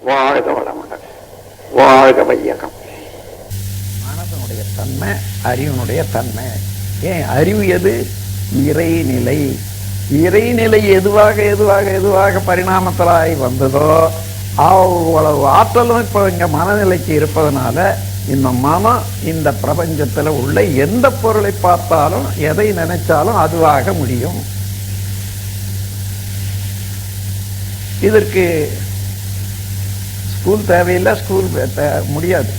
வாழ்க வளமுடன், வாழ்க வையகம். மனதனுடைய தன்மை அறிவினுடைய தன்மை. ஏன் அறிவு எது? இறைநிலை. இறைநிலை எதுவாக எதுவாக எதுவாக பரிணாமத்திலாய் வந்ததோ அவ்வளவு ஆற்றலும் இப்போ இங்க மனநிலைக்கு இருப்பதனால இந்த மனம் இந்த பிரபஞ்சத்தில் உள்ள எந்த பொருளை பார்த்தாலும் எதை நினைச்சாலும் அதுவாக முடியும். இதற்கு ஸ்கூல் தேவையில்லை, ஸ்கூல் முடியாது.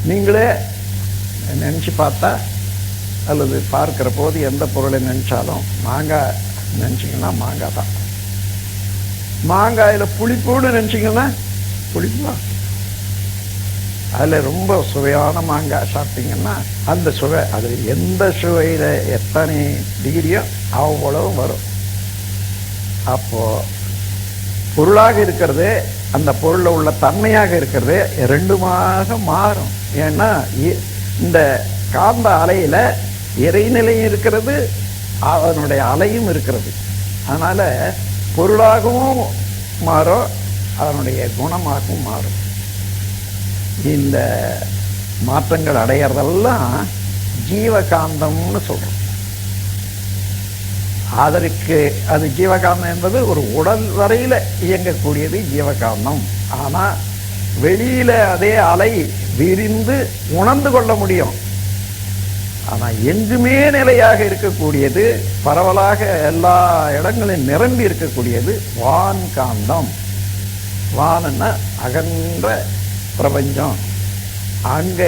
நீங்களே நினச்சி பார்த்தா அல்லது பார்க்கிற போது எந்த பொருளை நினைச்சாலும் மாங்காய் நினச்சிங்கன்னா மாங்காய் தான். மாங்காயில் புளிப்புன்னு நினச்சிங்கன்னா புளிப்பு தான். அதில் ரொம்ப சுவையான மாங்காய் சாப்பிட்டீங்கன்னா அந்த சுவை, அது எந்த சுவையில் எத்தனை டிகிரியோ அவ்வளவும் வரும். அப்போ பொருளாக இருக்கிறது அந்த பொருளில் உள்ள தன்மையாக இருக்கிறது ரெண்டுமாக மாறும். ஏன்னா இந்த காந்த அலையில இறைநிலையும் இருக்கிறது, அதனுடைய அலையும் இருக்கிறது. அதனால பொருளாகவும் மாறும், அதனுடைய குணமாகவும் மாறும். இந்த மாற்றங்கள் அடையிறதெல்லாம் ஜீவகாந்தம்னு சொல்றோம். அதற்கு அது ஜீவகாந்தம் என்பது ஒரு உடல் வரையில இயங்கக்கூடியது ஜீவகாந்தம். ஆனா வெளியில அதே அலை விரிந்து உணர்ந்து கொள்ள முடியும். ஆனா எங்குமே நிலையாக இருக்கக்கூடியது, பரவலாக எல்லா இடங்களிலும் நிரம்பி இருக்கக்கூடியது வான்காந்தம். வான்னா அகன்ற பிரபஞ்சம், அங்க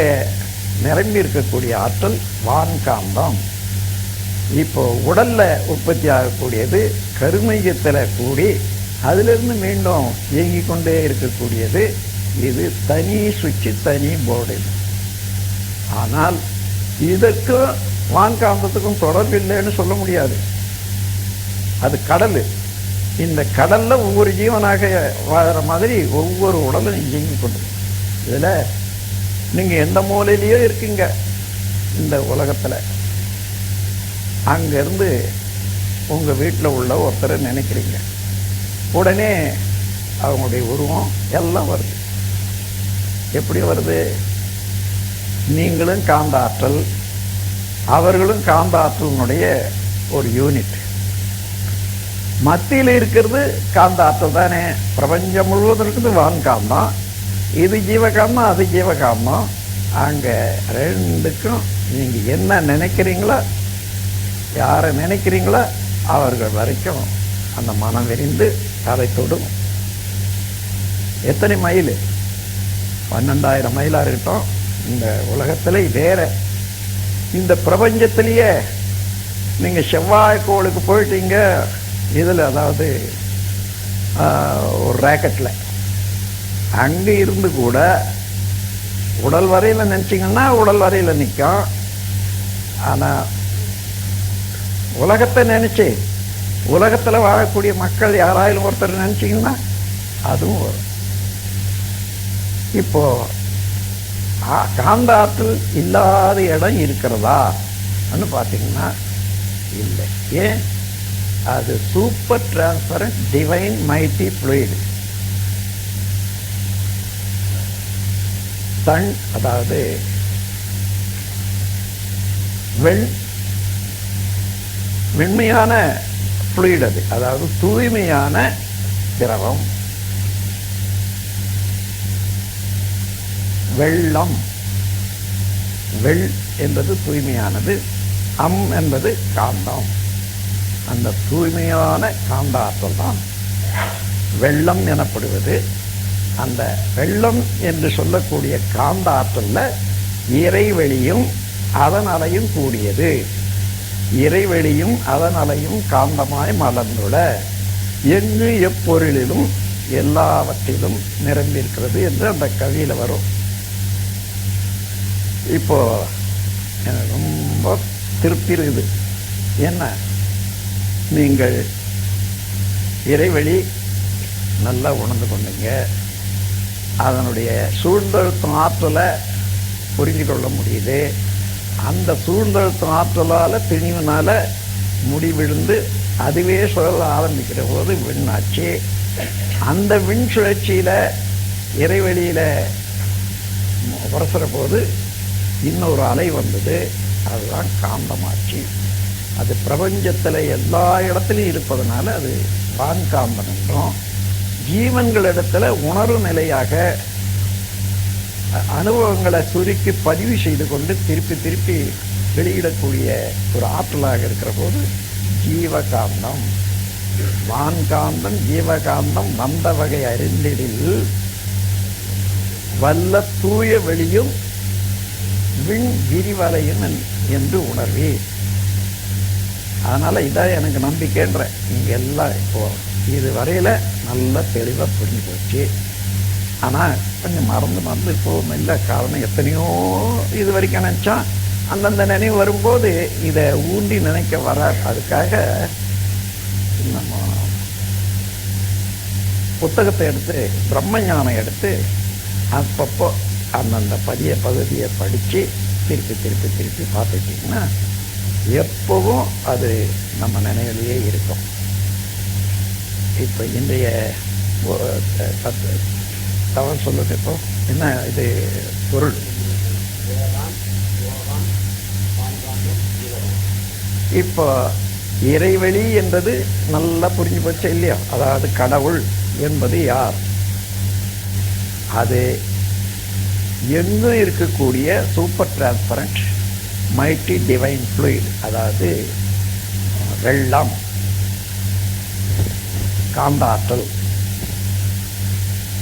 நிரம்பி இருக்கக்கூடிய ஆற்றல் வான்காந்தம். இப்போ உடல்ல உற்பத்தி ஆகக்கூடியது கருமையத்தில் கூடி அதிலிருந்து மீண்டும் இயங்கிக் கொண்டே இருக்கக்கூடியது. இது தனி சுவிட்சு, தனி போர்டு. ஆனால் இதற்கும் வான்காந்தத்துக்கும் தொடர்பு இல்லைன்னு சொல்ல முடியாது. அது கடல். இந்த கடல்ல ஒவ்வொரு ஜீவனாக வாழற மாதிரி ஒவ்வொரு உடலும் இயங்கிக் கொண்டு, இதுல நீங்க எந்த மூலையிலயோ இருக்கீங்க இந்த உலகத்துல, அங்கிருந்து உங்க வீட்டில் உள்ள ஒருத்தரை நினைக்கிறீங்க, உடனே அவங்களுடைய உருவம் எல்லாம் வருது. எப்படி வருது? நீங்களும் காந்த ஆற்றல், அவர்களும் காந்த ஆற்றலினுடைய ஒரு யூனிட். மத்தியில் இருக்கிறது காந்த ஆற்றல் தானே. பிரபஞ்சம் முழுவதும் இருக்குது வான்காந்தம். இது ஜீவகாந்தம், அது ஜீவகாந்தம். அங்க ரெண்டுக்கும் நீங்க என்ன நினைக்கிறீங்களோ, யாரை நினைக்கிறீங்களோ அவர்கள் வரைக்கும் அந்த மனம் விரிந்து அதை தொடும். எத்தனை மைல்? 12,000 மைலா இருக்கட்டும். இந்த உலகத்துல வேற இந்த பிரபஞ்சத்திலேயே நீங்க செவ்வாய் கோளுக்கு போயிட்டீங்க, இதுல அதாவது ஒரு ராக்கெட்ல அங்க இருந்து கூட உடல் வரையில நினைச்சீங்கன்னா உடல் வரையில நிற்கும். ஆனா உலகத்தை நினைச்சு உலகத்துல வாழக்கூடிய மக்கள் யாராயிலும் ஒருத்தர் நினைச்சீங்கன்னா அதுவும் வரும். இப்போ காந்த ஆற்றல் இல்லாத இடம் இருக்கிறதா பார்த்தீங்கன்னா இல்லை. ஏன்? அது super transparent divine mighty fluid. தன் அதாவது வெண்மையான ஃப்ளூயிட், அது அதாவது தூய்மையான திரவம். வெள்ளம், வெள் என்பது தூய்மையானது, என்பது காந்தம். அந்த தூய்மையான காந்த ஆற்றல் தான் வெள்ளம் எனப்படுவது. அந்த வெள்ளம் என்று சொல்லக்கூடிய காந்த ஆற்றல்ல இறைவெளியும் அதன் அலையும் கூடியது. இறைவெளியும் அதன் அலையும் காந்தமாய் மலர்ந்துள்ள எங்கு எப்பொருளிலும் எல்லாவற்றிலும் நிரம்பியிருக்கிறது என்று அந்த கவியில வரும். இப்போ எனக்கு ரொம்ப திருப்தி இருக்குது. என்ன, நீங்கள் இறைவெளி நல்லா உணர்ந்து கொண்டீங்க, அதனுடைய சூழ்ந்தழுத்தும் ஆற்றலை புரிஞ்சு கொள்ள முடியுது. அந்த சூழ்ந்தழுத்தும் ஆற்றலால் திணிவினால முடிவிழுந்து அதுவே சுழல ஆரம்பிக்கிற போது விண்ணாச்சு. அந்த விண் சுழற்சியில இறைவெளியில உரசுற போது இன்னொரு அலை வந்தது. அதுதான் காந்தமாட்சி. அது பிரபஞ்சத்தில் எல்லா இடத்துலையும் இருப்பதனால அது வான்காந்தம் என்றும், ஜீவன்களிடத்துல உணர்வு நிலையாக அனுபவங்களை சுருக்கி பதிவு செய்து கொண்டு திருப்பி திருப்பி வெளியிடக்கூடிய ஒரு ஆற்றலாக இருக்கிற போது ஜீவகாந்தம். வான்காந்தம் ஜீவகாந்தம் வந்த வகை அறிந்திடில் வல்ல தூய வெளியும் விண் விரிவலையும் என்று உணர்வி. அதனால இதான் எனக்கு நம்பிக்கைன்ற. இங்க எல்லாம் இப்போ இது வரையில நல்ல தெளிவா புரிஞ்சு போச்சு. ஆனா கொஞ்சம் மறந்து போகும். இல்லை காரணம் எத்தனையோ இது வரைக்கும் நினைச்சா அந்தந்த நினைவு வரும்போது இதை ஊண்டி நினைக்க வராது. அதுக்காக நம்ம புத்தகத்தை எடுத்து பிரம்மஞானம் எடுத்து அப்பப்போ அந்தந்த பகுதியை படித்து திருப்பி திருப்பி திருப்பி பார்த்துட்டிங்கன்னா எப்பவும் அது நம்ம நினைவிலேயே இருக்கும். இப்போ இன்றைய தவறு சொல்லுது. இப்போ என்ன இது பொருள்? இப்போ இறைவெளி என்பது நல்லா புரிஞ்சு போச்சு இல்லையா? அதாவது கடவுள் என்பது யார்? அது எங்கும் இருக்கக்கூடிய super transparent mighty divine fluid, அதாவது வெள்ளம், காந்த ஆற்றல்.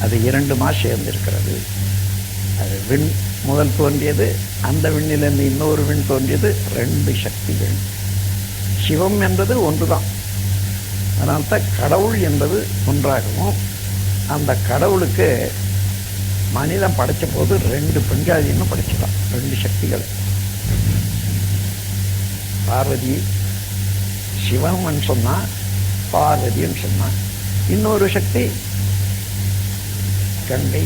அது இரண்டுமா சேர்ந்திருக்கிறது. அது விண் முதல் தோன்றியது, அந்த விண்ணிலிருந்து இன்னொரு விண் தோன்றியது. ரெண்டு சக்திகள். சிவம் என்பது ஒன்றுதான். அதனால்தான் கடவுள் என்பது ஒன்றாகவும், அந்த கடவுளுக்கு மனிதன் படைச்ச போது ரெண்டு பெண்காதின்னு படைச்சிட்டான். ரெண்டு சக்திகள். பார்வதி சிவன் சொன்னா, பார்வதின்னு சொன்னா. இன்னொரு சக்தி கங்கை.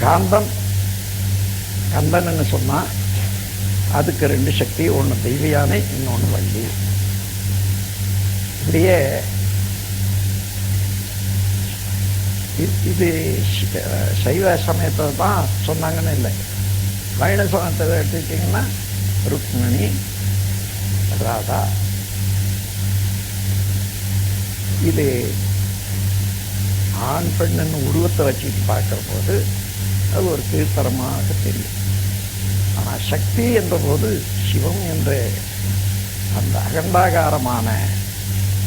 காந்தம் கந்தன்னு சொன்னா அதுக்கு ரெண்டு சக்தி. ஒன்று தெய்வ யானை, இன்னொன்று வள்ளி. இப்படியே இது சைவ சமயத்தை தான் சொன்னாங்கன்னு இல்லை. வைணவ சமயத்தை எடுத்துக்கிட்டிங்கன்னா ருக்மிணி, ராதா. இது ஆண் பெண்ணு உருவத்தை வச்சுட்டு பார்க்குற போது அது ஒரு கீழ்த்தரமாக தெரியும். ஆனால் சக்தி என்ற போது சிவம் என்ற அந்த அகண்டாகாரமான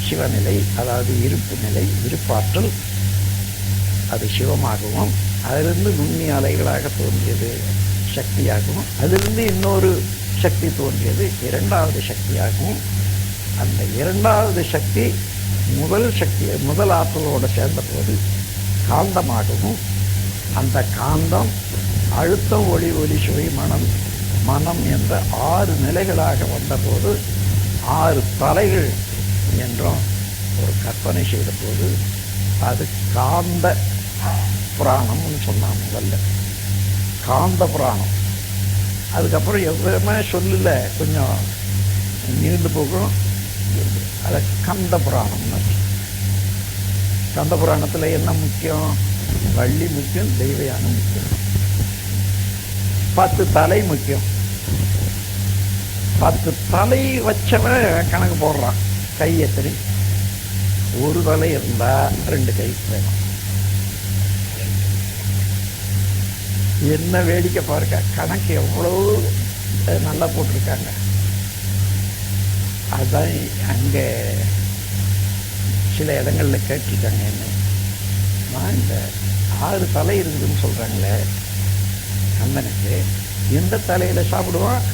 சிவநிலை, அதாவது இருப்பு நிலை, இருப்பாற்றல், அது சிவமாகவும், அதிலிருந்து நுண்ணி அலைகளாக தோன்றியது சக்தியாகவும், அதிலிருந்து இன்னொரு சக்தி தோன்றியது இரண்டாவது சக்தியாகவும், அந்த இரண்டாவது சக்தி முதல் ஆற்றலோடு சேர்ந்த போது காந்தமாகவும், அந்த காந்தம் அழுத்தம், ஒளி, சுவை, மனம் என்ற 6 நிலைகளாக வந்தபோது 6 தலைகள் என்றும் ஒரு கற்பனை செய்த போது அது காந்த புராணம்னு சொன்னாங்க. முதல்ல காந்த புராணம். அதுக்கப்புறம் எவ்வளவுமே சொல்லல, கொஞ்சம் நீண்டு போகும். அதை கந்த புராணம்னு. கந்த புராணத்தில் என்ன முக்கியம்? வள்ளி முக்கியம், தெய்வ யானை முக்கியம், 10 தலை முக்கியம். 10 தலை வச்சவன் கணக்கு போடுறான். கை எத்தனை? ஒரு தலை இருந்தா 2 கை வேணும். என்ன வேடிக்கை பாருங்க, கணக்கு எவ்வளவு நல்லா போட்டிருக்காங்க. அதுதான் அங்கே சில இடங்கள்ல கேட்டிருக்காங்க. என்ன நான் இந்த 6 தலை இருக்குதுன்னு சொல்றாங்களே கந்தனுக்கு, எந்த தலையில சாப்பிடுவான்,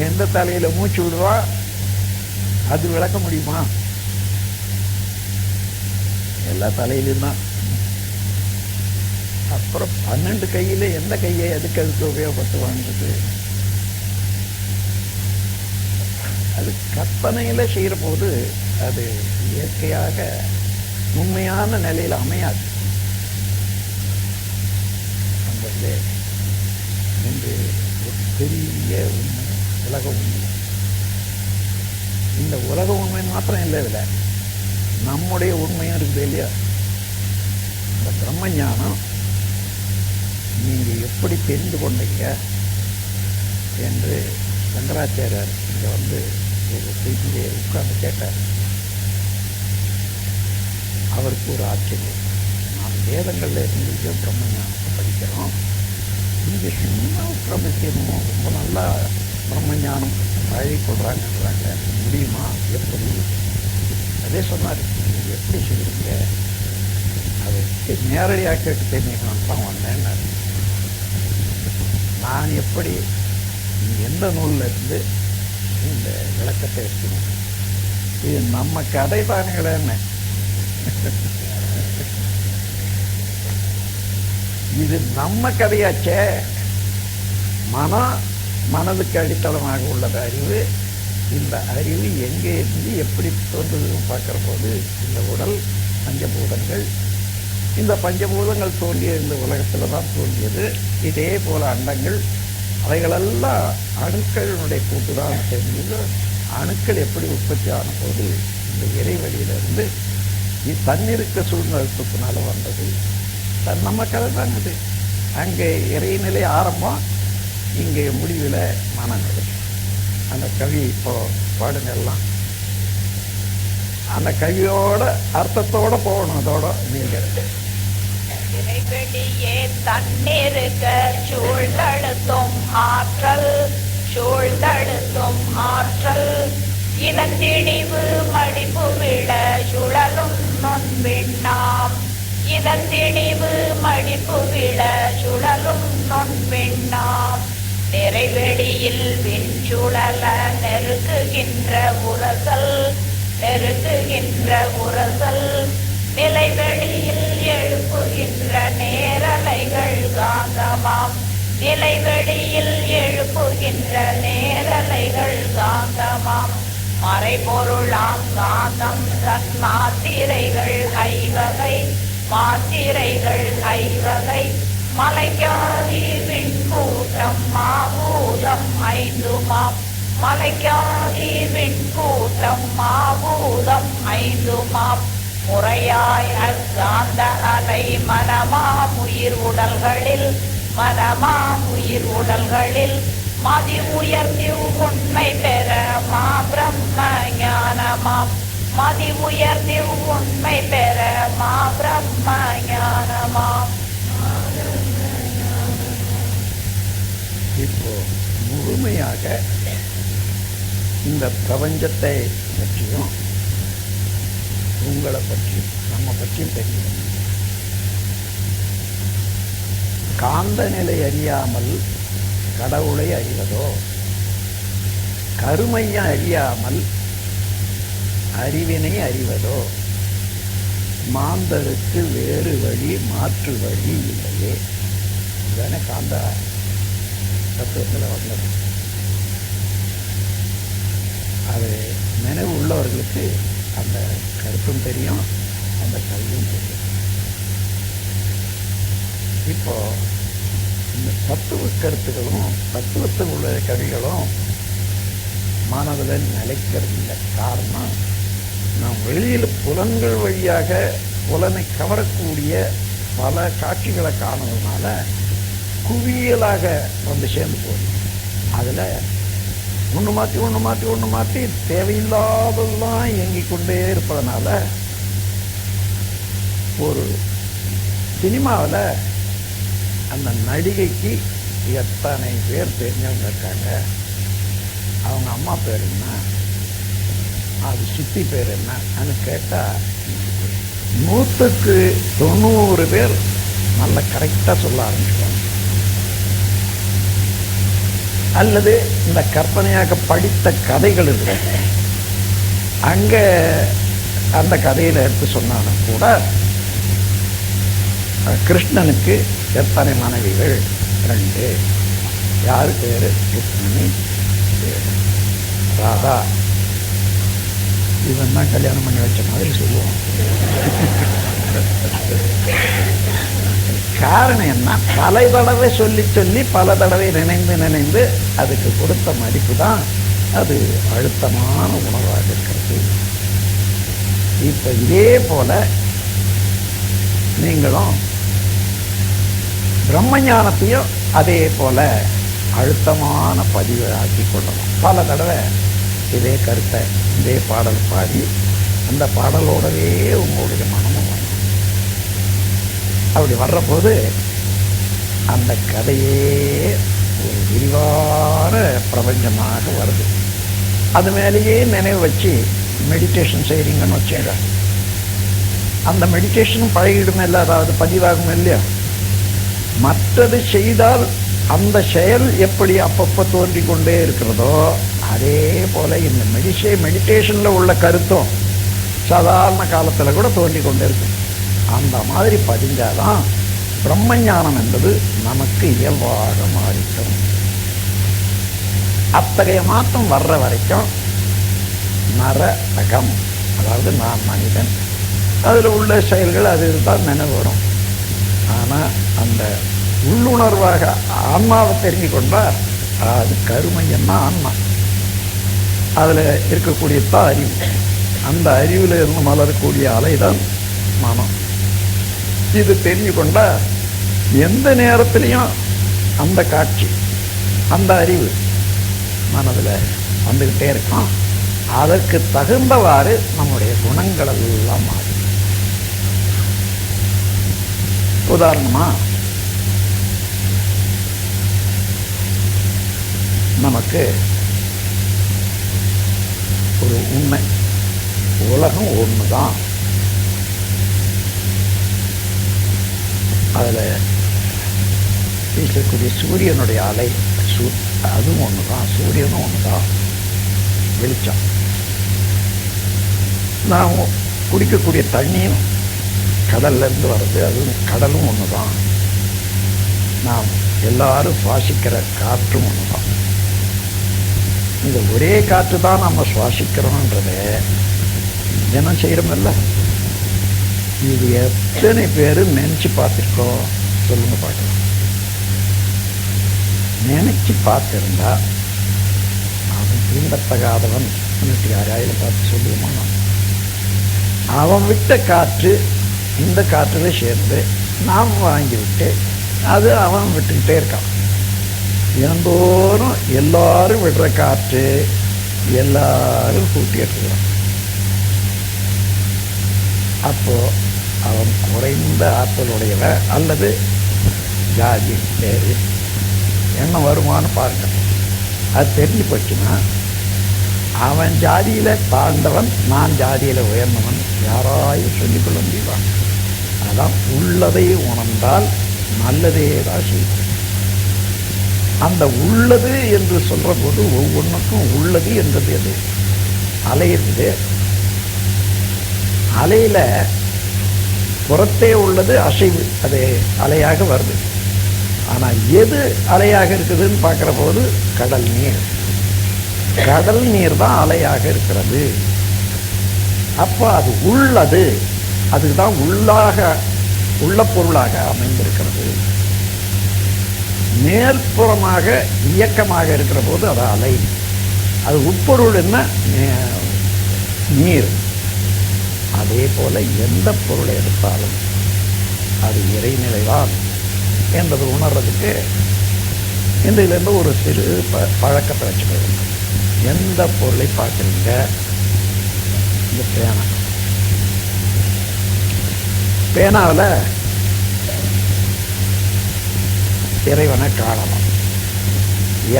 எந்த தலையில மூச்சு விடுவான், அது விளக்க முடியுமா? எல்லா தலையிலும் தான். அப்புறம் 12 கையில எந்த கையை எதுக்கு உபயோகப்படுத்துவான்றது அது கற்பனையில செய்யற போது அது இயற்கையாக உண்மையான நிலையில அமையாது. அந்த என்று ஒரு பெரிய உண்மை, உலக உண்மை. இந்த உலக உண்மை மாத்திரம் இல்லை, இதில் நம்முடைய உண்மையும் இருக்குது இல்லையா? இந்த பிரம்ம ஞானம் நீங்க எப்படி தெரிந்து கொண்டீங்க என்று சங்கராச்சாரியர் இங்க வந்து ஒரு செய்தியை உட்கார்ந்து கேட்டார். அவருக்கு ஒரு ஆச்சரியம். நாம் வேதங்கள்ல இருந்து பிரம்ம ஞானத்தை படிக்கிறோம், இங்கே சின்ன பிரம்மத்தியமும் ரொம்ப நல்லா பிரம்ம ஞானம் பழகி கொள்றாங்கன்றாங்க. முடியுமா? எப்படி? அதே சொன்னார், நீங்கள் எப்படி சொல்லுவீங்க? அவருக்கு நேரடியாக கேட்டு தெரிஞ்சுக்கணும் தான் வந்தேன். நான் எப்படி எந்த நூலில் இருந்து இந்த விளக்கத்தை எடுக்கணும்? இது நம்ம கதை தானுங்களே. என்ன இது நம்ம கதையாச்சே. மனதுக்கு அடித்தளமாக உள்ளது அறிவு. இந்த அறிவு எங்கே இருந்து எப்படி தோன்றுதுன்னு பார்க்கிற போது இந்த உடல் பஞ்சபூதங்கள், இந்த பஞ்சபூதங்கள் தோன்றிய இந்த உலகத்தில் தான் தோன்றியது. இதே போல அண்டங்கள், அவைகளெல்லாம் அணுக்களுடைய கூட்டு தான் தெரிஞ்சது. அணுக்கள் எப்படி உற்பத்தி ஆன போது இந்த இறைவெளியிலிருந்து தன்னிருக்க சூழ்நிலத்தினால வந்தது. நம்ம கதை தான் அது. அங்கே இறைநிலை ஆரம்பம், இங்கே முடிவில் மனநிலை. அந்த கவி இப்போ பாடுங்கெல்லாம் அந்த கவியோட அர்த்தத்தோட போகணும். அதோட நீங்கள் இறைவெளியே தன்னிருக்க சூழ்ந்தழுத்தும் ஆற்றல், சூழ்ந்தழுத்தும் ஆற்றல், இதன் திணிவு மடிப்பு விழ சுழலும் நொன்பின்னாம், இதன் திணிவு மடிப்பு விழ சுழலும் நொன்பின்னாம். நிறைவெளியில் விண்சுழல நெருக்குகின்ற உரசல், நெருக்குகின்ற உரசல், நிலைவெளியில் எழுப்புகின்ற நேரலைகள் காந்தமாம், நிலைவெளியில் எழுப்புகின்ற நேரலைகள் காந்தமாம். மறைபொருளாம் காந்தம் தன் மாத்திரைகள் ஐவகை, மாத்திரைகள் ஐவகை, மலைக்காதி விண்கூட்டம் மாபூதம் ஐந்துமாம், மலைக்காதி விண்கூட்டம் மாபூதம் ஐந்துமாம். முறையாய் அக்காந்த அலை மனமாம் உயிர் உடல்களில், மனமாம் உயிர் உடல்களில் மதி உயர்த்தி உண்மை பெற மா பிரம்ம ஞானமாம், மதி உயர்த்தி உண்மை பெற மா பிரம்ம ஞானமாம். இப்போ முழுமையாக இந்த பிரபஞ்சத்தை பற்றியும் உங்களை பற்றியும் நம்ம பற்றியும் தெரியும். காந்த நிலை அறியாமல் கடவுளை அறிவதோ, கருமையை அறியாமல் அறிவினை அறிவதோ, மாந்தருக்கு வேறு வழி மாற்று வழி இல்லையே. இதுதானே காந்த தத்துவத்தில் வந்தது. அது நினைவு உள்ளவர்களுக்கு அந்த கருத்தும் தெரியும், அந்த கல்வியும் தெரியும். இப்போ இந்த தத்துவ கருத்துக்களும் தத்துவத்தில் உள்ள கவிகளும் மனதில் நிலைக்கிறது இல்லை. காரணம், நாம் வெளியில் புலன்கள் வழியாக புலனை கவரக்கூடிய பல காட்சிகளை காணுறதுனால குவியலாக வந்து சேர்ந்து போகுது. அதில் ஒன்று மாற்றி ஒன்று மாற்றி ஒன்று மாற்றி தேவையில்லாதெல்லாம் இயங்கிக் கொண்டே இருப்பதனால ஒரு சினிமாவில் அந்த நடிகைக்கு எத்தனை பேர் தெரிஞ்சவங்க இருக்காங்க, அவங்க அம்மா பேர் என்ன, அது சித்தி பேர் என்னன்னு கேட்டால் 100க்கு 90 பேர் நல்ல கரெக்டாக சொல்ல ஆரம்பிச்சுவாங்க. அல்லது இந்த கற்பனையாக படித்த கதைகள் இருக்கு, அங்கே அந்த கதையில் எடுத்து சொன்னாலும் கூட கிருஷ்ணனுக்கு எத்தனை மனைவிகள்? 2. யாரு பேரு? ருக்மிணி, ராதா. இவன் தான் கல்யாணம் பண்ணி வச்ச மாதிரி சொல்லுவோம். காரணம் என்ன? பல தடவை சொல்லி சொல்லி பல தடவை நினைந்து நினைந்து அதுக்கு கொடுத்த மதிப்பு தான் அது அழுத்தமான உணர்வாக இருக்கிறது. இப்போ இதே போல நீங்களும் பிரம்ம ஞானத்தையும் அதே போல அழுத்தமான பதிவை ஆக்கி கொள்ளலாம். பல தடவை இதே கருத்தை இதே பாடல் பாடி அந்த பாடலோடவே உங்களுடைய மனமும் வரும். அப்படி வர்றபோது அந்த கதையே ஒரு விரிவான பிரபஞ்சமாக வருது. அது மேலேயே நினைவு வச்சு மெடிடேஷன் செய்கிறீங்கன்னு வச்சுங்க, அந்த மெடிடேஷனும் பழகிடுமே இல்லை, அதாவது பதிவாகும் இல்லையா. மற்றது செய்தால் அந்த செயல் எப்படி அப்பப்போ தோன்றி கொண்டே இருக்கிறதோ அதே போல இந்த மெடிடேஷனில் உள்ள கருத்தும் சாதாரண காலத்தில் கூட தோன்றி கொண்டே இருக்கும். அந்த மாதிரி பதிஞ்சாதான் பிரம்ம ஞானம் என்பது நமக்கு இயல்பாக மாறிக்கும். அத்தகைய மாற்றம் வர்ற வரைக்கும் நரகம், அதாவது நான் மனிதன், அதில் உள்ள செயல்கள் அது இருந்தால் நினைவு வரும். ஆனால் அந்த உள்ளுணர்வாக ஆன்மாவை தெரிஞ்சு கொண்டால் அது கருமையன்னா ஆன்மா, அதில் இருக்கக்கூடிய தான் அறிவு. அந்த அறிவில் இருந்து மலரக்கூடிய அலைதான் மனம். இது தெரிஞ்சு கொண்டா எந்த நேரத்திலையும் அந்த காட்சி அந்த அறிவு மனதில் வந்துக்கிட்டே இருக்கும். அதற்கு தகுந்தவாறு நம்முடைய குணங்கள் எல்லாம் மாறும். உதாரணமா நமக்கு ஒரு உண்மை, உலகம் ஒண்ணுதான், அதில் வீசக்கூடிய சூரியனுடைய அலை அதுவும் ஒண்ணுதான், சூரியனும் ஒண்ணுதான், வெளிச்சம். நாம் குடிக்கக்கூடிய தண்ணியும் கடல்ல இருந்து வர்றது, அதுவும் கடலும் ஒண்ணுதான். நாம் எல்லாரும் சுவாசிக்கிற காற்றும் ஒண்ணுதான். இந்த ஒரே காற்று தான் நம்ம சுவாசிக்கிறோன்றத தினம் செய்யறோம்ல. இது எத்தனை பேரு நினைச்சு பார்த்திருக்கோம் சொல்லுங்க பார்க்கலாம். நினைச்சு பார்த்திருந்தா அவன் தீண்டத்தகாதவன் யாராயிரம் பார்த்து சொல்லுவோமா? அவன் விட்ட காற்று இந்த காற்றுல சேர்ந்து நாம் வாங்கிவிட்டு அது அவன் விட்டுக்கிட்டே இருக்கான். தினந்தோறும் எல்லாரும் விடுற காற்று எல்லாரும் கூட்டிட்டு இருக்கிறான். அப்போ அவன் குறைந்த ஆற்றலுடையவன் அல்லது ஜாதி பேரு என்ன வருமானு பாருங்க. அது தெரிஞ்சு போச்சுன்னா அவன் ஜாதியில தாழ்ந்தவன், நான் ஜாதியில உயர்ந்தவன் யாராயும் சொல்லிக்கொள்ள முடியுவான். அதான் உள்ளதை உணர்ந்தால் நல்லதே தான் செய்யும். அந்த உள்ளது என்று சொல்ற போது ஒவ்வொன்றுக்கும் உள்ளது என்றது எது? அலை இருக்குது. அலையில புறத்தே உள்ளது அசைவு, அது அலையாக வருது. ஆனா எது அலையாக இருக்குதுன்னு பார்க்கிற போது கடல் நீர். கடல் நீர் தான் அலையாக இருக்கிறது. அப்ப அது உள்ளது, அதுதான் உள்ள பொருளாக அமைந்திருக்கிறது. மேற்புறமாக இயக்கமாக இருக்கிற போது அது அலை. அது உட்பொருள் என்ன? நீர். அதே போல எந்த பொருளை எடுத்தாலும் அது இறைநிலைதான் என்பது உணர்றதுக்கு இதிலிருந்து ஒரு சிறு பழக்கத்தை வச்சுக்கணும். எந்த பொருளை பார்க்குறீங்க? இந்த பேனாவில் இறைவனை காணலாம்.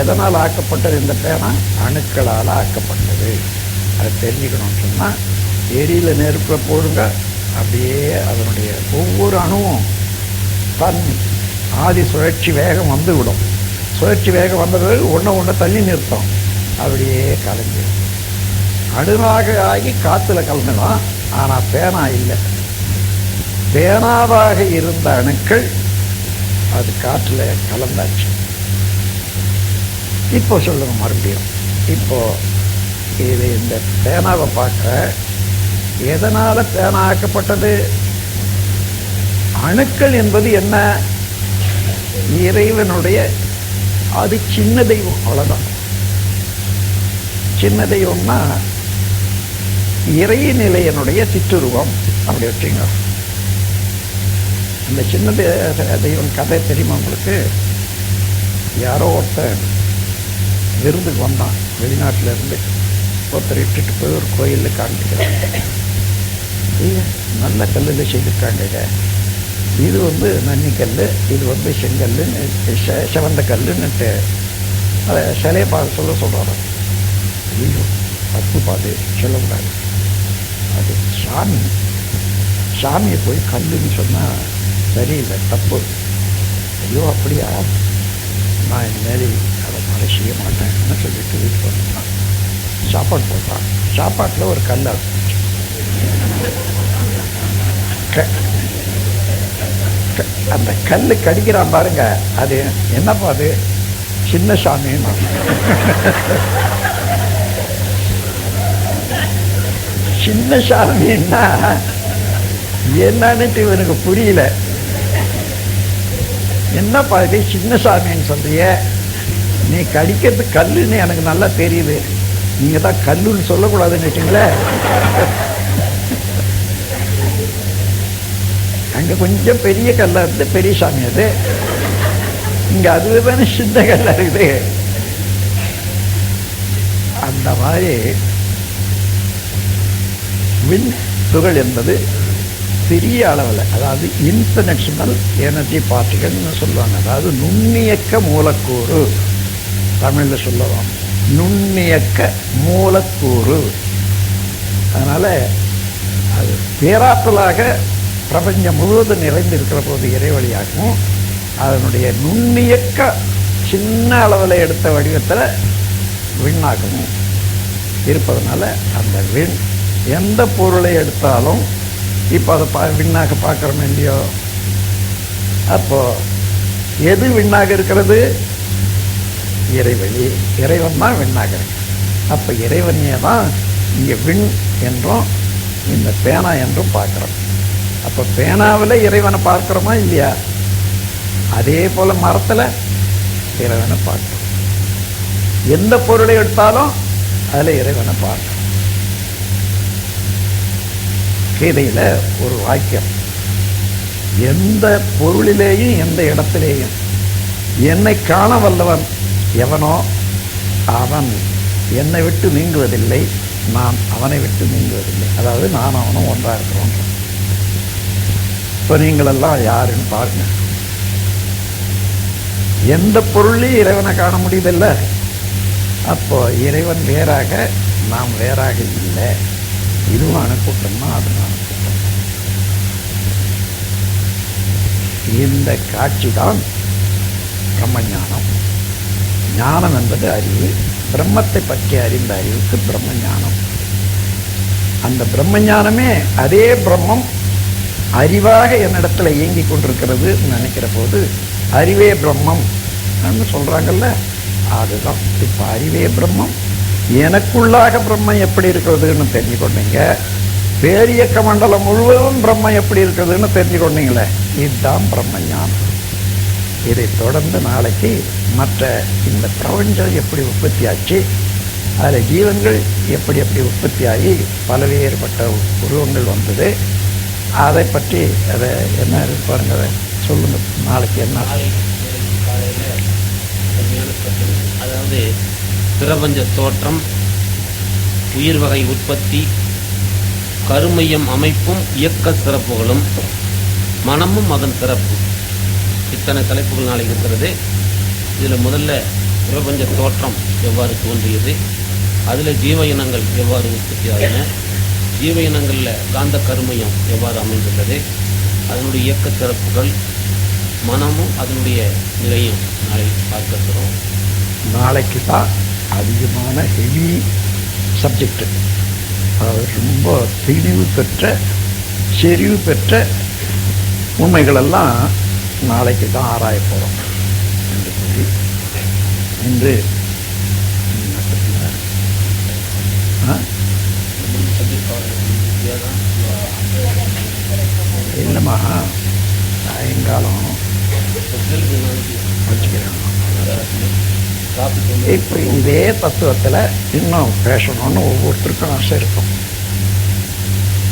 எதனால் ஆக்கப்பட்டது இந்த பேனா? அணுக்களால் ஆக்கப்பட்டது. அதை தெரிஞ்சுக்கணும்னு சொன்னால் எரியில நெருப்பில் போடுங்க, அப்படியே அதனுடைய ஒவ்வொரு அணுவும் தன் ஆதி சுழற்சி வேகம் வந்து விடும். சுழற்சி வேகம் வந்த பிறகு ஒன்று தள்ளி நிறுத்தம், அப்படியே கலைஞ்சிடும். அணுவாக ஆகி காற்றுல கலந்துடும். ஆனால் பேனா இல்லை. பேனாவாக இருந்த அணுக்கள் அது காற்றுல கலந்தாச்சு. இப்போ சொல்லுங்க மறுபடியும். இப்போ இது இந்த பேனாவை பார்க்க எதனால பேனா ஆக்கப்பட்டது? அணுக்கள் என்பது என்ன? இறைவனுடைய அது சின்ன தெய்வம், அவ்வளவுதான். சின்ன தெய்வம்னா இறைநிலையனுடைய சிற்றுருவம் அப்படி வச்சுங்க. இந்த சின்ன தெய்வம் கதை தெரியுமா உங்களுக்கு? யாரோ ஒருத்தர் விருந்துக்கு வந்தான் வெளிநாட்டில் இருந்து. ஒருத்தர் இட்டுட்டு போய் ஒரு கோயிலில் காண்பிக்கிறாங்க. நல்ல கல்லில் செய்திருக்காங்க. இது நன்னிக்கல், இது செங்கல், செவந்த கல்லுன்னுட்டு அதை சிலையை பார்க்க சொல்கிறாங்க. ஐயோ தப்பு பார்த்து சொல்லக்கூடாது, அது சாமியை போய் கல்லுன்னு சொன்னால் சரியில்லை, தப்பு. ஐயோ அப்படியா, நான் இனிமேல் அதை மழை செய்ய மாட்டேன்னு சொல்லிட்டு வீட்டுக்கு வந்துட்டான். சாப்பாடு போட்டான். சாப்பாட்டில் ஒரு கல் அந்த கல் கடிக்கிறான் பாருங்க. அது என்னப்பா, அது சின்ன சாமின்னு. சின்ன சாமின்னா என்னன்னுட்டு இவனுக்கு புரியல. என்னப்பா இது சின்ன சாமின்னு சொல்றிய, நீ கடிக்கிறது கல்லுன்னு எனக்கு நல்லா தெரியுது, நீங்க தான் கல்லுன்னு சொல்லக்கூடாதுன்னுட்டீங்களே. அங்க கொஞ்சம் பெரிய கல்லா இருந்து பெரிய சாமி, அது இங்க அதுதானே சின்ன கல்லா இருக்குது. அந்த மாதிரி விண் துகள் என்பது சிறிய அளவில், அதாவது இன்டர்நேஷனல் எனர்ஜி பார்ட்டிகள்னு சொல்லுவாங்க. அதாவது நுண்ணியக்க மூலக்கூறு, தமிழில் சொல்லலாம் நுண்ணியக்க மூலக்கூறு. அதனால அது பேராற்றலாக பிரபஞ்சம் முழுவதும் நிறைந்திருக்கிற போது இறைவழியாகவும், அதனுடைய நுண்ணியக்க சின்ன அளவில் எடுத்த வடிவத்தில் விண்ணாகவும் இருப்பதனால அந்த விண் எந்த பொருளை எடுத்தாலும் இப்போ அதை விண்ணாக பார்க்குறோம் இல்லையோ, அப்போ எது விண்ணாக இருக்கிறது? இறைவழி, இறைவன் தான் விண்ணாக இருக்கு. அப்போ இறைவனையே தான் இங்கே விண் என்றும் இந்த பேனா என்றும் பார்க்குறோம். அப்போ பேனாவில் இறைவனை பார்க்குறோமா இல்லையா? அதே போல மரத்தில் இறைவனை பார்க்கிறோம். எந்த பொருளை எடுத்தாலும் அதில் இறைவனை பார்க்கிறோம். கீதையில் ஒரு வாக்கியம், எந்த பொருளிலேயும் எந்த இடத்திலேயும் என்னை காண வல்லவன் எவனோ அவன் என்னை விட்டு நீங்குவதில்லை, நான் அவனை விட்டு நீங்குவதில்லை. அதாவது நான் அவனும் ஒன்றா இருக்கிறோம். இப்போ நீங்களெல்லாம் யாருன்னு பாருங்க. எந்த பொருளையும் இறைவனை காண முடியுதில்ல. அப்போ இறைவன் வேறாக, நாம் வேறாக இல்லை. இதுவும் அணுக்கூட்டம், அது அணுக்கூட்டம். இந்த காட்சி தான் பிரம்மஞானம். ஞானம் என்பது அறிவு. பிரம்மத்தை பற்றி அறிந்த அறிவுக்கு பிரம்மஞானம். அந்த பிரம்மஞானமே அதே பிரம்மம் அறிவாக என்னிடத்துல இயங்கி கொண்டிருக்கிறது நினைக்கிற போது அறிவே பிரம்மம் சொல்றாங்கல்ல, அதுதான். இப்ப அறிவே பிரம்மம், எனக்குள்ளாக பிரம்மம் எப்படி இருக்கிறதுன்னு தெரிஞ்சு கொண்டீங்க. பேரியக்க மண்டலம் முழுவதும் பிரம்மம் எப்படி இருக்கிறதுன்னு தெரிஞ்சு கொண்டீங்களே, இதுதான் பிரம்மஞானம். இதை தொடர்ந்து நாளைக்கு மற்ற இந்த பிரபஞ்சம் எப்படி உற்பத்தி ஆச்சு, அதில் ஜீவன்கள் எப்படி எப்படி உற்பத்தி ஆகி பல்வேறுபட்ட உருவங்கள் வந்தது, அதை பற்றி அதை என்ன பாருங்க, அதை சொல்லுங்க. நாளைக்கு என்ன? அதாவது பிரபஞ்ச தோற்றம், உயிர் வகை உற்பத்தி, கருமையம் அமைப்பும் இயக்க சிறப்புகளும், மனமும் அதன் சிறப்பு, இத்தனை தலைப்புகள் நாளைக்கு இருக்கிறது. இதில் முதல்ல பிரபஞ்ச தோற்றம் எவ்வாறு தோன்றியது, அதில் ஜீவ இனங்கள் எவ்வாறு உற்பத்தி ஆகின, ஜீவ இனங்களில் காந்த கருமையம் எவ்வாறு அமைந்துள்ளது, அதனுடைய இயக்க சிறப்புகள், மனமும் அதனுடைய நிலையும் நாளை பார்க்கிறோம். நாளைக்கு தான் அதிகமான ஹெவி சப்ஜெக்ட், ரொம்ப தெளிவு பெற்ற செறிவு பெற்ற உண்மைகளெல்லாம் நாளைக்கு தான் ஆராய போகிறோம் என்று சொல்லி இன்று இல்லைம்மா, சாயங்காலம் வச்சுக்கிறேன். இப்போ இதே தத்துவத்தில் இன்னும் பேசணும்னு ஒவ்வொருத்தருக்கும் ஆசை இருக்கும்.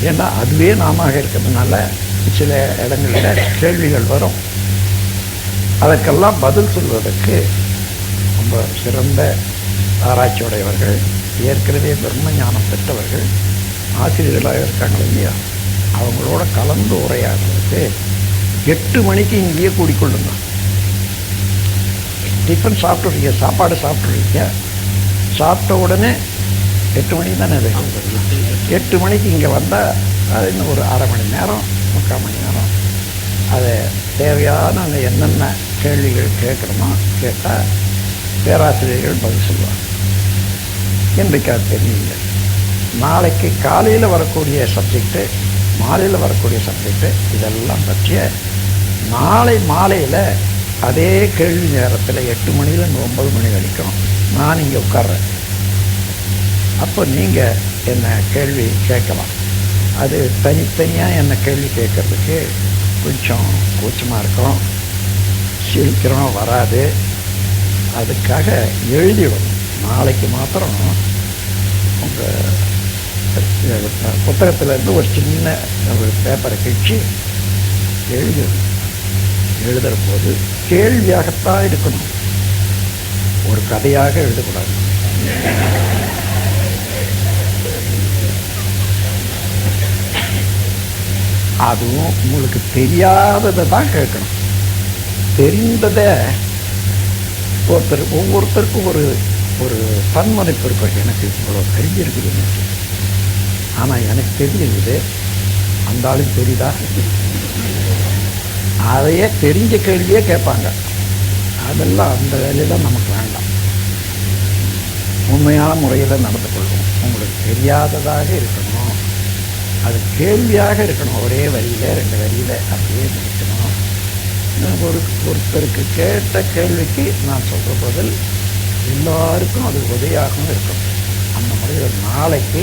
ஏன்னா அதுவே நாம இருக்கிறதுனால சில இடங்களில் கேள்விகள் வரும். அதற்கெல்லாம் பதில் சொல்வதற்கு ரொம்ப சிறந்த ஆராய்ச்சியுடையவர்கள், ஏற்கனவே பிரம்ம ஞானம் பெற்றவர்கள், ஆசிரியர்களாக இருக்காங்க இல்லையா, அவங்களோட கலந்து உரையாடுறதுக்கு 8 மணிக்கு இங்கேயே கூடிக்கொள்ளுங்க. டிஃபன் சாப்பிட்றீங்க, சாப்பாடு சாப்பிட்றீங்க, சாப்பிட்ட உடனே 8 மணி தானே அது, 8 மணிக்கு இங்கே வந்தால் அது இன்னும் ஒரு அரை மணி நேரம் 3/4 மணி நேரம் அதை தேவையான அங்கே என்னென்ன கேள்விகள் கேட்கணுமோ கேட்டால் பேராசிரியர்கள் பதில் சொல்லுவாங்க. என்றைக்காக தெரியல. நாளைக்கு காலையில் வரக்கூடிய சப்ஜெக்டு, மாலையில் வரக்கூடிய சப்ஜெக்டு, இதெல்லாம் பற்றிய நாளை மாலையில் அதே கேள்வி நேரத்தில் 8 மணிலேருந்து 9 மணி வரைக்கும் நான் இங்கே உட்கார்றேன். அப்போ நீங்கள் என்ன கேள்வி கேட்கலாம். அது தனித்தனியாக என்ன கேள்வி கேட்கறதுக்கு கொஞ்சம் கூச்சமாக இருக்கும், சீக்கிரம் வராது. அதுக்காக எழுதிவிடும். நாளைக்கு மாத்திரம் உங்கள் புத்தகத்திலேருந்து ஒரு சின்ன ஒரு பேப்பரை கிழிச்சு எழுதிடும். எழுதுகிற போது கேள்வியாகத்தான் இருக்கணும், ஒரு கதையாக எழுதக்கூடாது. அதுவும் உங்களுக்கு தெரியாததை தான் கேட்கணும். தெரிந்ததை ஒவ்வொருத்தருக்கும் ஒரு ஒரு தன்மதிப்பு இருக்கும். எனக்கு இவ்வளோ தெரிஞ்சிருக்குதுன்னு, ஆனால் எனக்கு தெரிஞ்சிருக்குது, அந்த ஆளுக்கு தெரியுதா? அதையே தெரிஞ்ச கேள்வியே கேட்பாங்க. அதெல்லாம் அந்த வேலையெல்லாம் நமக்கு வேண்டாம். உண்மையான முறையில் நடந்து கொள்வோம். உங்களுக்கு தெரியாததாக இருக்கணும், அது கேள்வியாக இருக்கணும். ஒரே வரியில் 2 வரியில் அப்படியே முடிக்கணும். ஒருத்தருக்கு கேட்ட கேள்விக்கு நான் சொல்கிற பதில் எல்லாருக்கும் அது உதவியாகவும் இருக்கும். அந்த முறையில் நாளைக்கு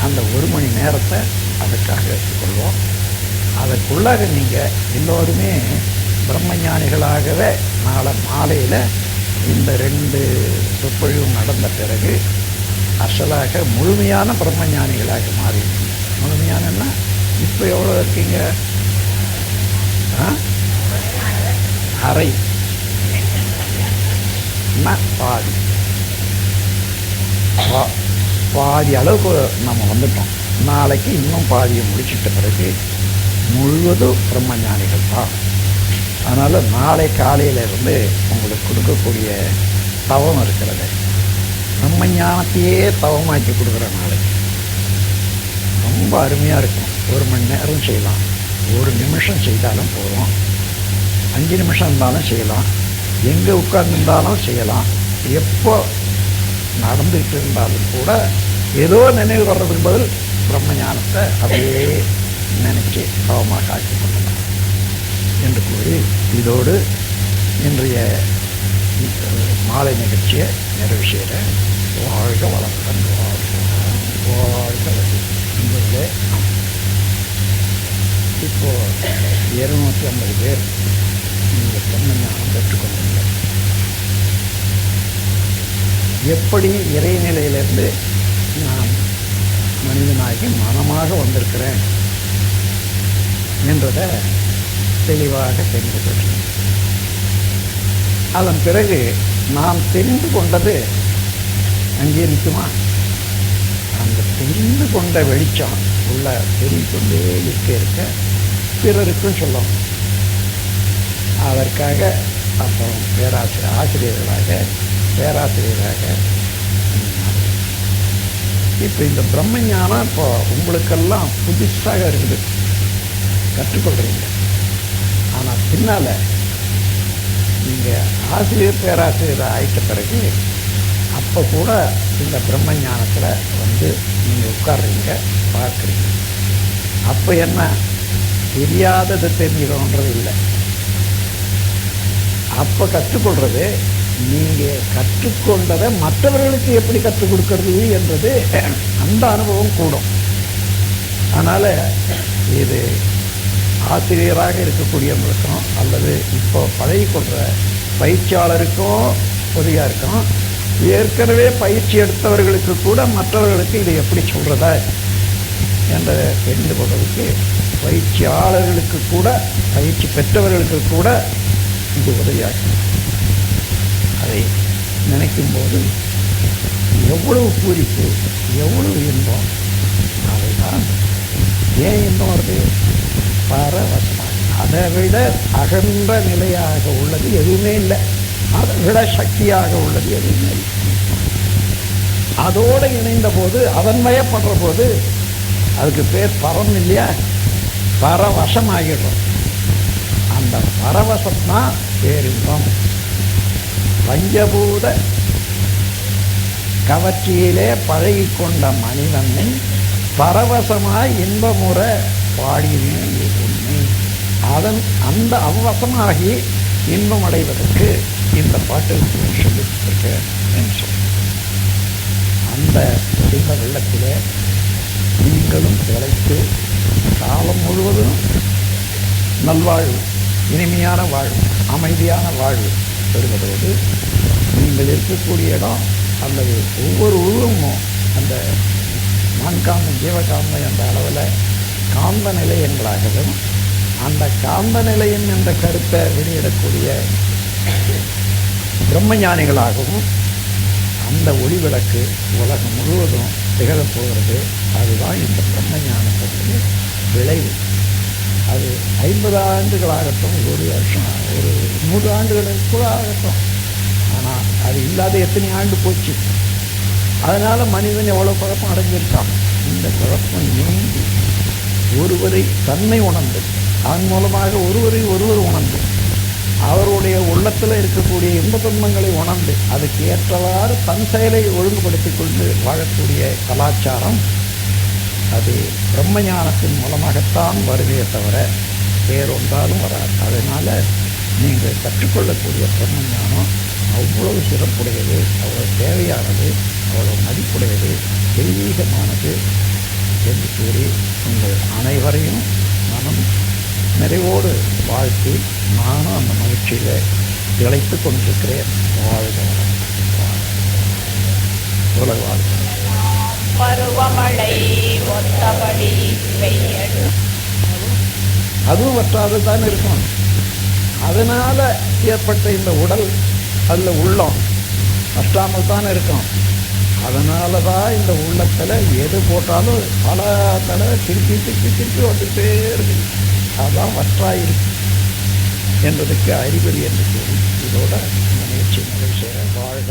அந்த 1 மணி நேரத்தை அதுக்காக எடுத்துக்கொள்வோம். அதற்குள்ளாக நீங்கள் எல்லோருமே பிரம்மஞானிகளாகவே நாளை மாலையில் இந்த 2 சொற்பொழிவும் நடந்த பிறகு அசலாக முழுமையான பிரம்மஞானிகளாக மாறிடுங்க. முழுமையானன்னா இப்போ எவ்வளோ இருக்கீங்க? அரை பாதி பாதி அளவுக்கு நம்ம வந்துட்டோம். நாளைக்கு இன்னும் பாதியை முடிச்சிட்ட பிறகு முழுவதும் பிரம்மஞானிகள் தான். அதனால் நாளை காலையிலிருந்து உங்களுக்கு கொடுக்கக்கூடிய தவம் இருக்கிறது, பிரம்மஞானத்தையே தவமாக்கி கொடுக்குற நாளைக்கு ரொம்ப அருமையாக இருக்கும். 1 மணி நேரம் செய்யலாம், 1 நிமிஷம் செய்தாலும் போதும், 5 நிமிஷம் இருந்தாலும் செய்யலாம், எங்கே உட்கார்ந்துருந்தாலும் செய்யலாம், எப்போ நடந்துகிட்டு இருந்தாலும் கூட ஏதோ நினைவு வர்றதுக்கு பதில் பிரம்மஞானத்தை அப்படியே நினைச்சு தவமாக ஆக்கி கொள்ளலாம் என்று கூறி இதோடு இன்றைய மாலை நிகழ்ச்சியை நிறைவு செய்கிறேன். வாழ்க வளமுடன், வாழ்க என்பதிலே இப்போ 250 பேர் நீங்கள் பிரம்மஞானம் பெற்றுக்கொண்டீர்கள். எப்படி இறைநிலையிலிருந்து நான் மனிதனாகி மனமாக வந்திருக்கிறேன் என்றதை தெளிவாக தெரிந்து கொண்டேன். அதன் பிறகு நாம் தெரிந்து கொண்டது அங்கே இருக்குமா? அந்த தெரிந்து கொண்ட வெளிச்சம் உள்ள தெரிவிக்கொண்டே இருக்க பிறருக்கும் சொல்லணும். அதற்காக அப்புறம் பேராசிரியராக இப்போ இந்த பிரம்மஞானம் இப்போ உங்களுக்கெல்லாம் புதுசாக இருக்குது, கற்றுக்கொள்கிறீங்க. ஆனால் பின்னால் நீங்கள் ஆசிரியர் பேராசிரியர் ஆயிட்ட பிறகு அப்போ கூட இந்த பிரம்மஞானத்தில் நீங்கள் உட்கார்றீங்க, பார்க்குறீங்க. அப்போ என்ன தெரியாததை தெரிஞ்சுக்கணுன்றது இல்லை. அப்போ கற்றுக்கொள்வது நீங்கள் கற்றுக்கொண்டதை மற்றவர்களுக்கு எப்படி கற்றுக் கொடுக்கறது என்றது அந்த அனுபவம் கூடும். அதனால் இது ஆசிரியராக இருக்கக்கூடியவங்களுக்கும் அல்லது இப்போ பழகிக்கொள்கிற பயிற்சியாளருக்கும் உதவியாக இருக்கும். ஏற்கனவே பயிற்சி எடுத்தவர்களுக்கு கூட மற்றவர்களுக்கு இதை எப்படி சொல்கிறதா என்ற தெரிந்து கொள்வதற்கு பயிற்சியாளர்களுக்கு கூட, பயிற்சி பெற்றவர்களுக்கு கூட இது உதவியாகும். அதை நினைக்கும் போது எவ்வளவு பூரிப்பு, எவ்வளவு இன்பம். அதைதான் ஏன் இன்பம் வருது? பரவசமாக. அதை விட அகன்ற நிலையாக உள்ளது எதுவுமே இல்லை. அதை விட சக்தியாக உள்ளது எதுவுமே இல்லை. அதோடு இணைந்த போது, அதன் வயப்படுற போது, அதுக்கு பேர் பரம் இல்லையா, பரவசமாகிடுறோம். அந்த பரவசம்தான் பேரின்பம். பஞ்சபூத கவர்ச்சியிலே பழகி கொண்ட மனிதனை பரவசமாய் இன்பமுற பாடினேன் உண்மை. அந்த அவசமாகி இன்பம் அடைவதற்கு இந்த பாட்டு சொல்லியிருக்கேன் என்று சொல்ல. அந்த இந்த வெள்ளத்திலே நீங்களும் திளைத்து காலம் முழுவதும் நல்வாழ்வு, இனிமையான வாழ்வு, அமைதியான வாழ்வு பெறுவதோடு நீங்கள் இருக்கக்கூடிய இடம் அல்லது ஒவ்வொரு உருவமும் அந்த மான்காந்தம் ஜீவகாந்தம் என்ற அளவில் காந்த நிலையங்களாகவும், அந்த காந்த நிலையம் என்ற கருத்தை வெளியிடக்கூடிய பிரம்மஞானிகளாகவும் அந்த ஒளிவிளக்கு உலகம் முழுவதும் திகழப்போகிறது. அதுதான் இந்த பிரம்மஞானத்தினுடைய விளைவு. அது 50 ஆண்டுகளாகட்டும், 1 வருஷம், ஒரு 100 ஆண்டுகளுக்கு கூட ஆகட்டும். ஆனால் அது இல்லாத எத்தனை ஆண்டு போச்சு. அதனால் மனிதன் எவ்வளோ குழப்பம் அடைஞ்சிருக்கான். இந்த குழப்பம் நீங்கி ஒருவரை தன்னை உணர்ந்து, அதன் மூலமாக ஒருவரை ஒருவர் உணர்ந்து, அவருடைய உள்ளத்தில் இருக்கக்கூடிய இன்ப துன்பங்களை உணர்ந்து அதுக்கு ஏற்றவாறு தன் செயலை ஒழுங்குபடுத்தி கொண்டு வாழக்கூடிய கலாச்சாரம் அது பிரம்மஞானத்தின் மூலமாகத்தான் வருவே தவிர வேறொன்றாலும் வராது. அதனால் நீங்கள் கற்றுக்கொள்ளக்கூடிய பிரம்மஞானம் அவ்வளவு சிறப்புடையது, அவ்வளோ தேவையானது, அவ்வளோ மதிப்புடையது, தெய்வீகமானது என்று கூறி உங்கள் அனைவரையும் மனம் நிறைவோடு வாழ்த்தி நானும் அந்த மகிழ்ச்சியில் திளைத்து கொண்டிருக்கிறேன். வாழ்க உலக வாழ்க்கை. பருவமழை ஒத்தபடி பெய்யடும். அதுவும் வற்றாது தான் இருக்கும். அதனால் ஏற்பட்ட இந்த உடல் அதில் உள்ளம் வற்றாமல் தான் இருக்கும். அதனால தான் இந்த உள்ளத்தில் எது போட்டாலும் பல தடவை திருப்பி திருப்பி திருப்பி வந்துட்டே இருக்குது. அதுதான் வற்றாயிருக்கு என்பதற்கு அறிகுறி என்று கூறி இதோட முயற்சி நிறைவு செய்ய வாழ்க.